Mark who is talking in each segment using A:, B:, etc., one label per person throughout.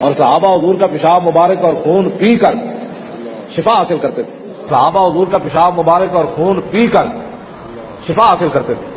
A: اور صحابہ حضور کا پیشاب مبارک اور خون پی کر شفا حاصل کرتے تھے. صحابہ حضور کا پیشاب مبارک اور خون پی کر شفا حاصل کرتے تھے.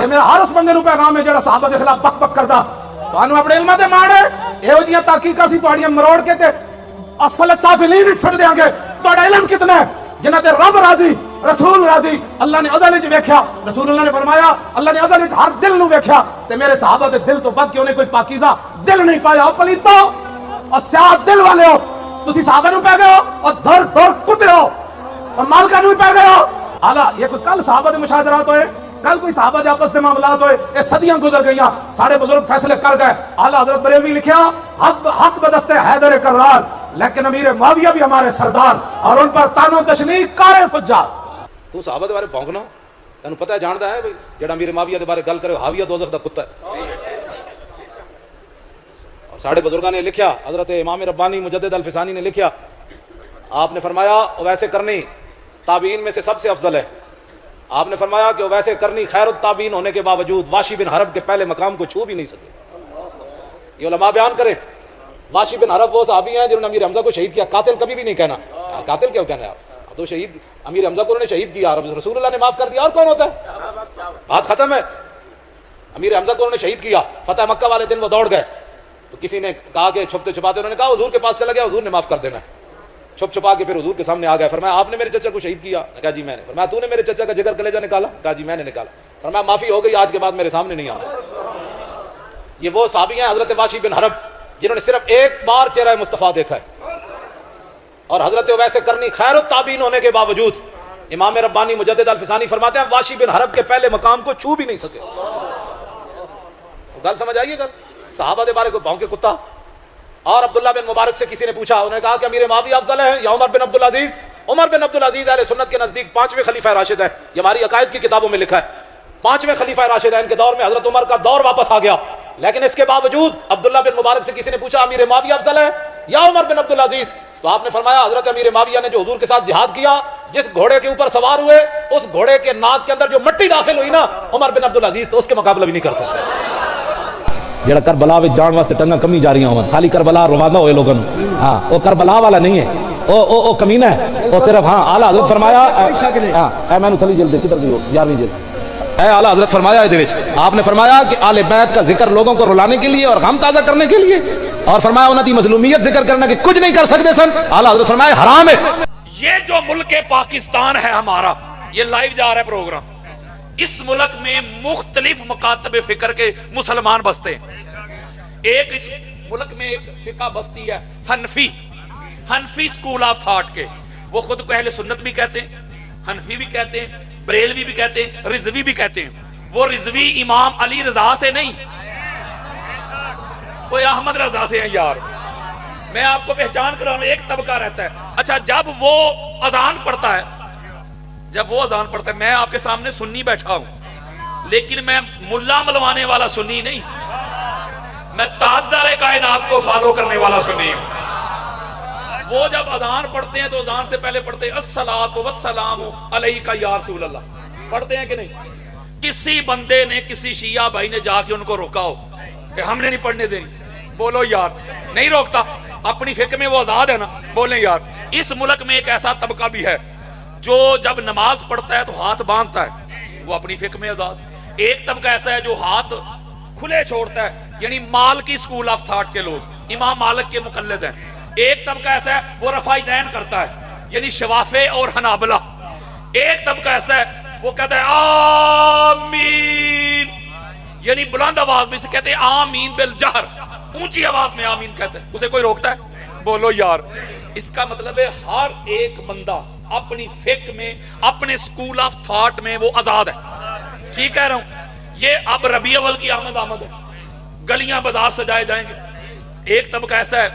B: یہ میرا ہر اس بندے نو پیغام ہے جڑا صحابہ دے خلاف بک بک کردا. تانوں اپنے علم دے ماڑے ایہو جیاں تحقیقاں سی تہاڈیاں مروڑ کے تے اسفل السافلین وچ چھڈ دیاں گے. تہاڈا علم کتنا ہے جنہاں تے رب راضی رسول راضی. اللہ نے ازل وچ ویکھیا, رسول اللہ نے فرمایا اللہ نے ازل وچ ہر دل نو ویکھیا تے میرے صحابہ دے دل تو بد کے انہیں کوئی پاکیزہ دل نہیں پایا. پلیتو اور سیاہ دل والے ہو تسی صحابہ نو پہ گئے ہو اور دھر دھر کتے ہو اور مالکہ نو پہ گئے ہو. اعلیٰ یہ کوئی کل صحابہ دے مشاجرات ہوئے, کل کوئی صحابہ دے آپس دے معاملات ہوئے, یہ صدیاں گزر گئیاں, سارے بزرگ فیصلے کر گئے. اعلیٰ حضرت بریلوی لکھیا حق بدست حیدر کرار لیکن امیر معاویہ بھی ہمارے سردار اور ان پر تانو تشنیع کار فجار.
C: تو صحابہ دے بارے بھونکنا تینوں پتہ ہے جاندا ہے بھئی جڑا امیر معاویہ دے بارے گل کرے حاویہ دوزخ دا کتا ہے. اور ساڑھے بزرگاں نے لکھیا, حضرت امام ربانی مجدد الفسانی نے لکھیا, آپ نے فرمایا ویسے کرنی تابعین میں سے سب سے افضل ہے. آپ نے فرمایا کہ ویسے کرنی خیر التابعین ہونے کے باوجود واشی بن حرب کے پہلے مقام کو چھو بھی نہیں سکے. یہ علماء بیان کریں, واشی بن حرب وہ صحابی ہیں جنہوں نے امیر حمزہ کو شہید کیا. قاتل کبھی بھی نہیں کہنا, قاتل کیوں کہنا ہے آپ, تو شہید امیر حمزہ کو انہوں نے شہید کیا, رسول اللہ نے معاف کر دیا, اور کون ہوتا ہے؟ بات ختم ہے. امیر حمزہ کو انہوں نے شہید کیا, فتح مکہ والے دن وہ دوڑ گئے تو کسی نے کہا کہ چھپتے چھپاتے, انہوں نے کہا حضور کے پاس چلا گیا, حضور نے معاف کر دینا. چھپ چھپا کے پھر حضور کے سامنے آ گئے, فرمایا آپ نے میرے چچا کو شہید کیا؟ کہا جی میں نے. فرمایا تو نے میرے چچا کا جگر کلیجہ نکالا؟ کہا جی میں نے نکالا. فرمایا معافی ہو گئی, آج کے بعد میرے سامنے نہیں آنا. یہ وہ صحابی ہیں حضرت واشی بن حرب جنہوں نے صرف ایک بار چہرہ مصطفیٰ دیکھا ہے, اور حضرت ویسے کرنی خیر التابعین ہونے کے باوجود امام ربانی مجدد الفسانی فرماتے ہیں واشی بن حرب کے پہلے مقام کو چھو بھی نہیں سکے. گل سمجھ آئیے گا, صحابہ دے بارے کو بھونکے کتا. اور عبداللہ بن مبارک سے کسی نے پوچھا, انہوں نے کہا کہ امیر معاویہ افضل ہے یا عمر بن عبدالعزیز؟ عمر بن عبدالعزیز اہل سنت کے نزدیک پانچویں خلیفہ راشد ہے, یہ ہماری عقائد کی کتابوں میں لکھا ہے. پانچویں خلیفہ راشد ہیں, ان کے دور میں حضرت عمر کا دور واپس آ گیا, لیکن اس کے باوجود عبداللہ بن مبارک سے کسی نے پوچھا امیر معاویہ افضل ہے یا عمر بن عبدالعزیز؟ تو آپ نے فرمایا حضرت امیر معاویہ نے جو حضور کے ساتھ جہاد کیا, جس گھوڑے کے اوپر سوار ہوئے اس گھوڑے کے ناک کے اندر جو مٹی داخل ہوئی نا, عمر بن عبدالعزیز تو اس کے مقابلہ بھی نہیں کر سکتے.
A: جڑا کربلا وچ جان واسطے ٹنگا کمی جا رہی ہوں, خالی کربلا روانہ ہوئے لوگوں. ہاں وہ کربلا والا نہیں ہے, او کمینہ ہے, وہ صرف ہاں اعلیٰ حضرت فرمایا ہاں اے میں تھلی جلد کدھر گئی ہو 11ویں جلد, اے اعلیٰ حضرت فرمایا دے وچ آپ نے فرمایا کہ آل بیت کا ذکر لوگوں کو رلانے کے لیے اور غم تازہ کرنے کے لیے, اور فرمایا انہاں دی مظلومیت ذکر کرنا کہ کچھ نہیں کر سکتے سن. اعلیٰ حضرت فرمایا حرام ہے.
D: یہ جو ملک پاکستان ہے ہمارا, یہ لائیو جا رہا ہے پروگرام, اس ملک میں مختلف مکاتب فکر کے مسلمان بستے ہیں. ایک اس ملک میں ایک فقہ بستی ہے حنفی سکول آف تھاٹ کے, وہ خود کو اہل سنت بھی کہتے ہیں, حنفی بھی کہتے ہیں, بریلوی بھی کہتے ہیں, رضوی بھی کہتے ہیں. وہ رضوی امام علی رضا سے نہیں, کوئی احمد رضا سے ہیں یار, میں آپ کو پہچان کر رہا ہوں, ایک طبقہ رہتا ہے. اچھا جب وہ اذان پڑھتا ہے, میں آپ کے سامنے سنی بیٹھا ہوں, لیکن میں ملا ملوانے والا سنی نہیں, میں تاجدار کائنات کو فالو کرنے والا سنی ہوں. وہ جب اذان پڑھتے ہیں تو اذان سے پہلے پڑھتے ہیں الصلاۃ والسلام علیک یا رسول اللہ, پڑھتے ہیں کہ نہیں؟ کسی بندے نے, کسی شیعہ بھائی نے جا کے ان کو روکا ہو کہ ہم نے نہیں پڑھنے دینی؟ بولو یار, نہیں روکتا, اپنی فقہ میں وہ آزاد ہے نا, بولیں یار. اس ملک میں ایک ایسا طبقہ بھی ہے جو جب نماز پڑھتا ہے تو ہاتھ باندھتا ہے, وہ اپنی فقہ میں آزاد. ایک طبقہ ایسا ہے جو ہاتھ کھلے چھوڑتا ہے, یعنی مالکی سکول آف تھاٹ کے لوگ, امام مالک کے مقلد ہیں. ایک طبقہ ایسا ہے وہ رفع دین کرتا ہے, یعنی شوافے اور حنابلہ. ایک طبقہ ایسا ہے وہ کہتا ہے آمین, یعنی بلند آواز میں سے کہتے ہیں آمین بالجہر, اونچی آواز میں آمین کہتے ہیں. اسے کوئی روکتا ہے؟ بولو یار. اس کا مطلب ہے ہر ایک بندہ اپنی فقہ میں, اپنے سکول آف تھاٹ میں وہ آزاد ہے. ٹھیک کہہ رہا ہوں. یہ اب ربیع الاول کی آمد ہے, گلیاں بازار سجائے جائیں گے. ایک طبقہ ایسا ہے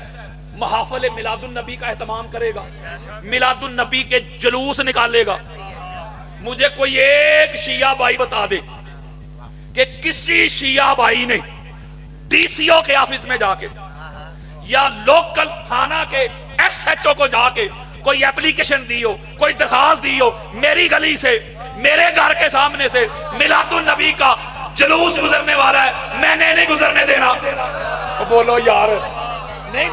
D: محافل میلاد النبی کا اہتمام کرے گا, میلاد النبی کے جلوس نکالے گا. مجھے کوئی ایک شیعہ بھائی بتا دے کہ کسی شیعہ بھائی نے ڈی سی او کے آفس میں جا کے یا لوکل تھانہ کے ایس ایچ او کو جا کے کوئی اپلیکیشن دی ہو, کوئی درخواست دی ہو, میری گلی سے, میرے گھر کے سامنے سے میلاد النبی کا جلوس گزرنے والا ہے, میں نے نہیں گزرنے دینا. بولو یار,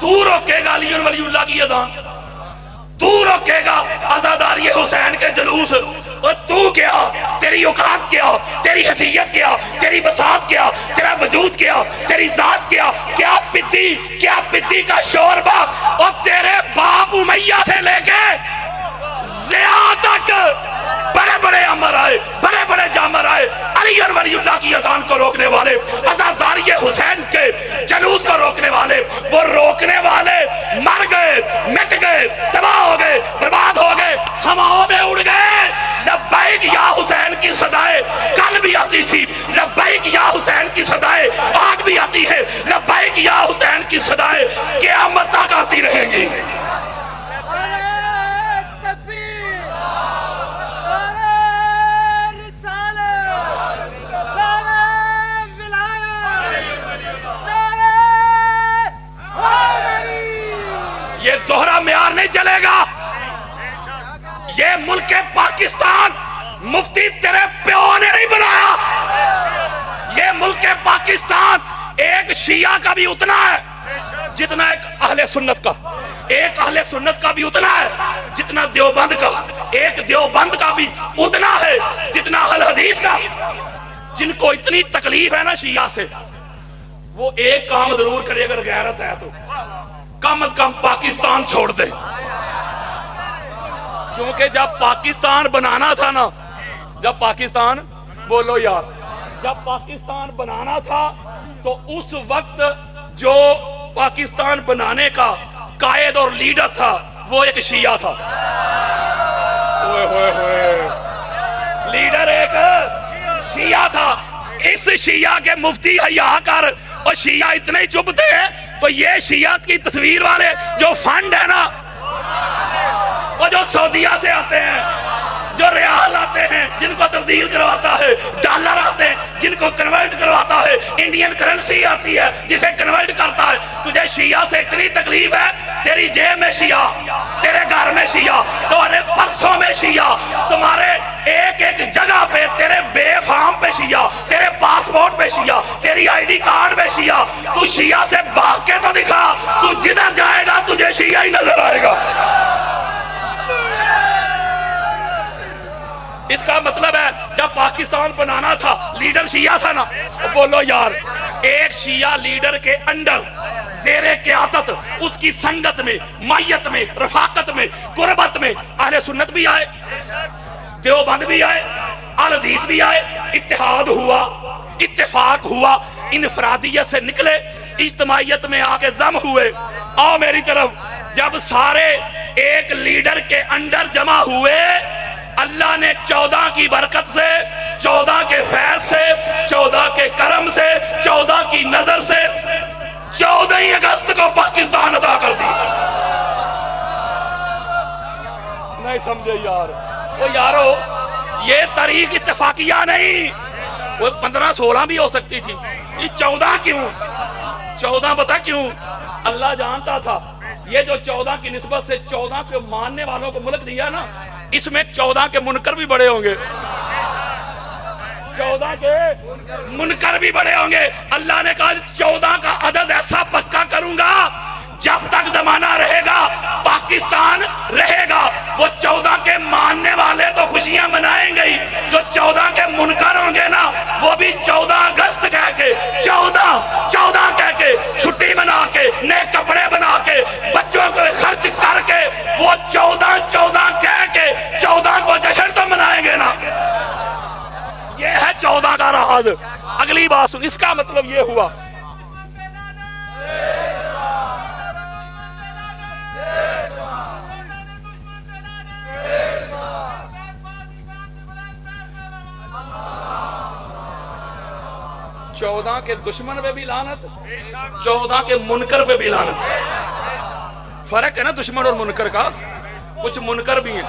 D: تو روکے گا علی ولی اللہ کی اذان؟ تو روکے گا عزاداری حسین کے جلوس؟ اور تو کیا، تیری اوقات کیا، تیری حیثیت کیا، تیری بساط کیا، تیرا وجود کیا، تیری ذات کیا؟ کیا پتی کا شوربہ اور تیرے باپ امیہ سے لے کے ضیاء تک بڑے بڑے امر آئے، بڑے بڑے جامر آئے، علی اور ولی اللہ کی اذان کو روکنے والے، عزاداری حسین کے جلوس کو روکنے والے، وہ روکنے والے مر گئے، مٹ گئے، تباہ ہو گئے، برباد ہو گئے، ہواؤں میں اڑ گئے۔ لبیک یا حسین کی صدائے کل بھی آتی تھی، لبیک یا حسین کی صدائے آج بھی آتی ہے، لبیک یا حسین کی صدائے قیامت تک آتی رہے گی۔ یہ دوہرا معیار نہیں چلے گا۔ یہ ملک پاکستان مفتی تیرے پیو نے نہیں بنایا۔ یہ ملک پاکستان ایک شیعہ کا بھی اتنا ہے جتنا ایک اہل سنت کا، ایک اہل سنت کا بھی اتنا ہے جتنا دیوبند کا، ایک دیوبند کا بھی اتنا ہے جتنا اہل حدیث کا۔ جن کو اتنی تکلیف ہے نا شیعہ سے، وہ ایک کام ضرور کرے اگر غیرت ہے تو کم از کم پاکستان چھوڑ دے۔ کیونکہ جب پاکستان بنانا تھا نا، جب پاکستان، بولو یار، جب پاکستان بنانا تھا تو اس وقت جو پاکستان بنانے کا قائد اور لیڈر تھا وہ ایک شیعہ تھا۔ لیڈر ایک شیعہ تھا۔ اس شیعہ کے مفتی حیا کر، اور شیعہ اتنے چبھتے ہیں تو یہ شیعہ کی تصویر والے جو فنڈ ہے نا، وہ جو سعودیہ سے آتے ہیں، جو ریال آتے ہیں جن کو تبدیل کرواتا ہے، ڈالر آتے ہیں جن کو کنورٹ کرواتا ہے، انڈین کرنسی آتی ہے جسے کنورٹ کرتا ہے۔ تجھے شیعہ سے اتنی تکلیف ہے، تیری جیب میں شیعہ، تیرے گھر میں شیعہ، تمہارے پرسوں میں شیعہ، تمہارے ایک ایک جگہ پہ، تیرے بے فارم پہ شیعہ، تیرے پاسپورٹ پہ شیعہ، تیری آئی ڈی کارڈ پہ شیعہ۔ تو شیعہ سے بھاگ کے تو دکھا، تو جدھر جائے گا تجھے شیعہ ہی نظر آئے گا۔ اس کا مطلب ہے جب پاکستان بنانا تھا لیڈر شیعہ تھا نا، بولو یار، ایک شیعہ لیڈر کے انڈر زیر قیادت، اس کی سنگت میں، مائیت میں، رفاقت میں، قربت میں اہل سنت بھی آئے، دیوبند بھی آئے، اہل حدیث بھی آئے، اتحاد ہوا، اتفاق ہوا، انفرادیت سے نکلے، اجتماعیت میں آ کے ضم ہوئے۔ آؤ میری طرف، جب سارے ایک لیڈر کے انڈر جمع ہوئے، اللہ نے 14 کی برکت سے، 14 کے فیض سے، 14 کے کرم سے، 14 کی نظر سے 14 اگست کو پاکستان عطا کر دی۔ نہیں سمجھے یار؟ وہ یارو، یہ تاریخ اتفاقیہ نہیں، وہ 15-16 بھی ہو سکتی تھی، یہ 14 کیوں؟ 14 پتہ کیوں؟ اللہ جانتا تھا یہ جو 14 کی نسبت سے 14 کے ماننے والوں کو ملک دیا نا، اس میں 14 کے منکر بھی بڑے ہوں گے، 14 کے منکر بھی بڑے ہوں گے۔ اللہ نے کہا 14 کا عدد ایسا پکا کروں گا، جب تک زمانہ رہے گا پاکستان رہے گا۔ وہ 14 کے ماننے والے تو خوشیاں منائیں گے، جو 14 کے منکر ہوں گے نا، وہ بھی 14 اگست کہہ کے، 14 کہہ کے، چھٹی منا کے، نئے کپڑے بنا کے، بچوں کو خرچ کر کے، وہ 14 کہہ کے 14 کو جشن تو منائیں گے نا۔ یہ ہے 14 کا راز۔ اگلی بات سن، اس کا مطلب یہ ہوا چودہ کے دشمن پہ بھی لعنت، 14 کے منکر پہ بھی لعنت۔ فرق ہے نا دشمن اور منکر کا، کچھ منکر بھی ہیں۔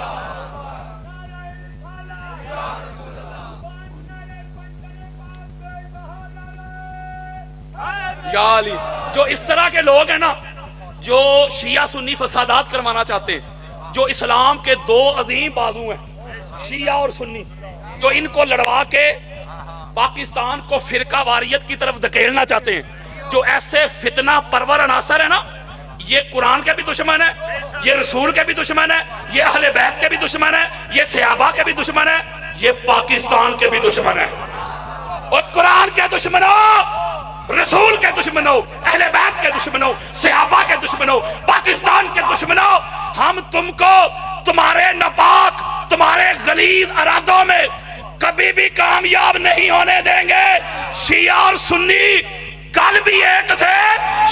D: یا علی، جو اس طرح کے لوگ ہیں نا، جو شیعہ سنی فسادات کروانا چاہتے ہیں، جو اسلام کے 2 عظیم بازو ہیں، شیعہ اور سنی، جو ان کو لڑوا کے پاکستان کو فرقہ واریت کی طرف دھکیلنا چاہتے ہیں، جو ایسے فتنہ پرور عناصر ہیں نا، یہ قرآن کے بھی دشمن ہے، یہ رسول کے بھی دشمن ہے، یہ اہل بیت کے بھی دشمن ہے، یہ صحابہ کے بھی دشمن ہے، یہ پاکستان کے بھی دشمن ہے۔ اور قرآن کے دشمنوں، رسول کے دشمنوں، اہل بیت کے دشمنوں، صحابہ کے دشمنوں، پاکستان کے دشمنوں، ہم تم کو تمہارے ناپاک، تمہارے غلیظ ارادوں میں کبھی بھی کامیاب نہیں ہونے دیں گے۔ شیعہ اور سنی کل بھی ایک تھے،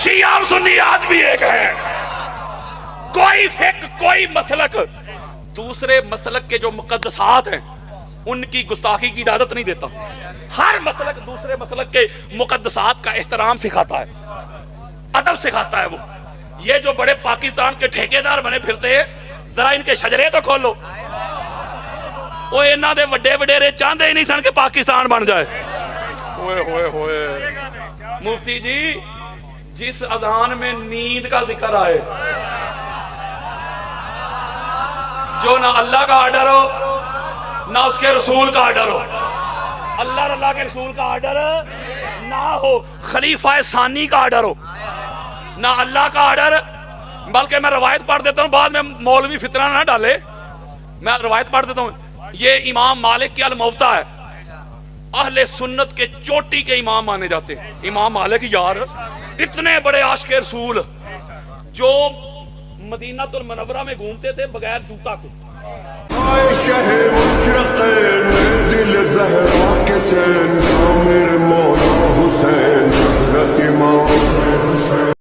D: شیعہ اور سنی آج بھی ایک ہیں۔ کوئی فقہ، کوئی مسلک دوسرے مسلک کے جو مقدسات ہیں ان کی گستاخی کی اجازت نہیں دیتا۔ ہر مسلک دوسرے مسلک کے مقدسات کا احترام سکھاتا ہے، ادب سکھاتا ہے۔ وہ یہ جو بڑے پاکستان کے ٹھیکیدار بنے پھرتے ہیں، ذرا ان کے شجرے تو کھولو۔ وہ انہاں دے وڈے وڈیرے چاہتے ہی نہیں سن کہ پاکستان بن جائے۔ ہوئے ہوئے ہوئے مفتی جی، جس اذان میں نیند کا ذکر آئے، جو نہ اللہ کا آرڈر ہو نہ اس کے رسول کا آرڈر ہو، اللہ کے رسول کا آرڈر نہ ہو، خلیفہ ثانی کا آرڈر ہو، نہ اللہ کا آرڈر، بلکہ میں روایت پڑھ دیتا ہوں، بعد میں مولوی فتنہ نہ ڈالے، میں روایت پڑھ دیتا ہوں۔ یہ امام مالک کی الموطا ہے، اہل سنت کے چوٹی کے امام مانے جاتے ہیں۔ امام مالک یار اتنے بڑے عاشق رسول جو مدینہ المنورہ میں گھومتے تھے بغیر جوتا کے۔
E: شہر مشرق میں دل زہرا کے چین، میرے مولا حسین حضرت امام